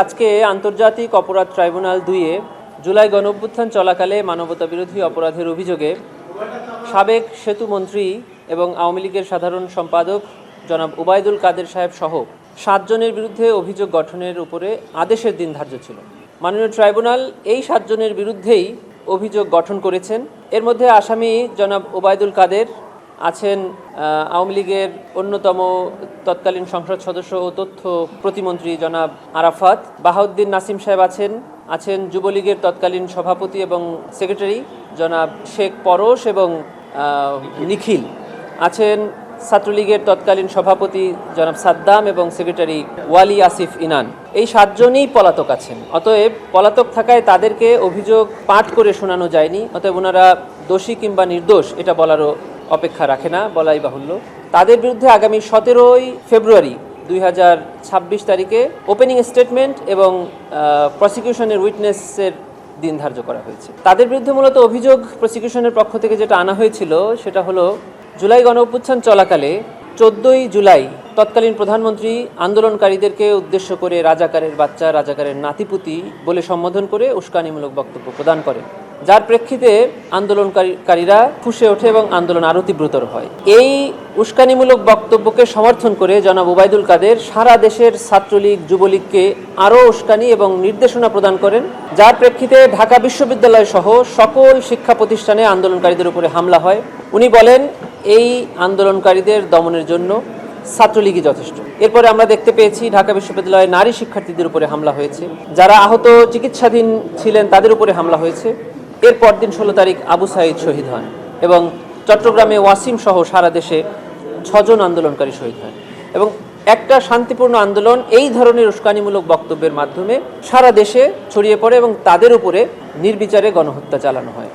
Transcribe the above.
আজকে আন্তর্জাতিক অপরাধ ট্রাইব্যুনাল 2-এ জুলাই গণঅভ্যুত্থান চলাকালে মানবতাবিরোধী অপরাধের অভিযোগে সাবেক সেতু মন্ত্রী এবং আওয়ামী লীগের সাধারণ সম্পাদক জনাব ওবায়দুল কাদের সাহেব সহ 7 জনের বিরুদ্ধে অভিযোগ গঠনের উপরে আদেশের দিন ধার্য ছিল। মাননীয় ট্রাইব্যুনাল এই 7 জনের বিরুদ্ধেই অভিযোগ গঠন করেছেন। এর মধ্যে আসামি জনাব ওবায়দুল কাদের আছেন আওয়ামী লীগের অন্যতম তৎকালীন সংসদ সদস্য ও তথ্য প্রতিমন্ত্রী জনাব আরাফাত। বাহাউদ্দিন নাসিম সাহেব আছেন যুবলীগের তৎকালীন সভাপতি এবং সেক্রেটারি জনাব শেখ পরশ এবং নিখিল। আছেন ছাত্রলীগের তৎকালীন সভাপতি জনাব সাদ্দাম এবং সেক্রেটারি ওয়ালি আসিফ ইনান। এই 7 জনই পলাতক আছেন। অতএব পলাতক থাকায় তাদেরকে অভিযোগ পাঠ করে শোনানো যায়নি। অতএব ওনারা দোষী কিংবা নির্দোষ এটা বলারও অপেক্ষা রাখে না, বলাই বাহুল্য। তাদের বিরুদ্ধে আগামী 17 ফেব্রুয়ারি 2026 তারিখে ওপেনিং স্টেটমেন্ট এবং প্রসিকিউশনের উইটনেসের দিন ধার্য করা হয়েছে। তাদের বিরুদ্ধে মূলত অভিযোগ প্রসিকিউশনের পক্ষ থেকে যেটা আনা হয়েছিল সেটা হলো জুলাই গণঅভ্যুত্থান চলাকালে 14 জুলাই তৎকালীন প্রধানমন্ত্রী আন্দোলনকারীদেরকে উদ্দেশ্য করে রাজাকারের বাচ্চা, রাজাকারের নাতিপুতি বলে সম্বোধন করে উস্কানিমূলক বক্তব্য প্রদান করেন, যার প্রেক্ষিতে আন্দোলনকারীরা ফুঁসে ওঠে এবং আন্দোলন আরও তীব্রতর হয়। এই উস্কানিমূলক বক্তব্যকে সমর্থন করে জনাব ওবায়দুল কাদের সারা দেশের ছাত্রলীগ যুবলীগকে আরও উস্কানি এবং নির্দেশনা প্রদান করেন, যার প্রেক্ষিতে ঢাকা বিশ্ববিদ্যালয় সহ সকল শিক্ষা প্রতিষ্ঠানে আন্দোলনকারীদের উপরে হামলা হয়। উনি বলেন এই আন্দোলনকারীদের দমনের জন্য ছাত্রলীগই যথেষ্ট। এরপরে আমরা দেখতে পেয়েছি ঢাকা বিশ্ববিদ্যালয়ে নারী শিক্ষার্থীদের উপরে হামলা হয়েছে, যারা আহত চিকিৎসাধীন ছিলেন তাদের উপরে হামলা হয়েছে। এর পরদিন 16 তারিখ আবু সাঈদ শহীদ হন এবং চট্টগ্রামে ওয়াসিম সহ সারা দেশে 6 জন আন্দোলনকারী শহীদ হন। এবং একটা শান্তিপূর্ণ আন্দোলন এই ধরনের উস্কানিমূলক বক্তব্যের মাধ্যমে সারা দেশে ছড়িয়ে পড়ে এবং তাদের উপরে নির্বিচারে গণহত্যা চালানো হয়।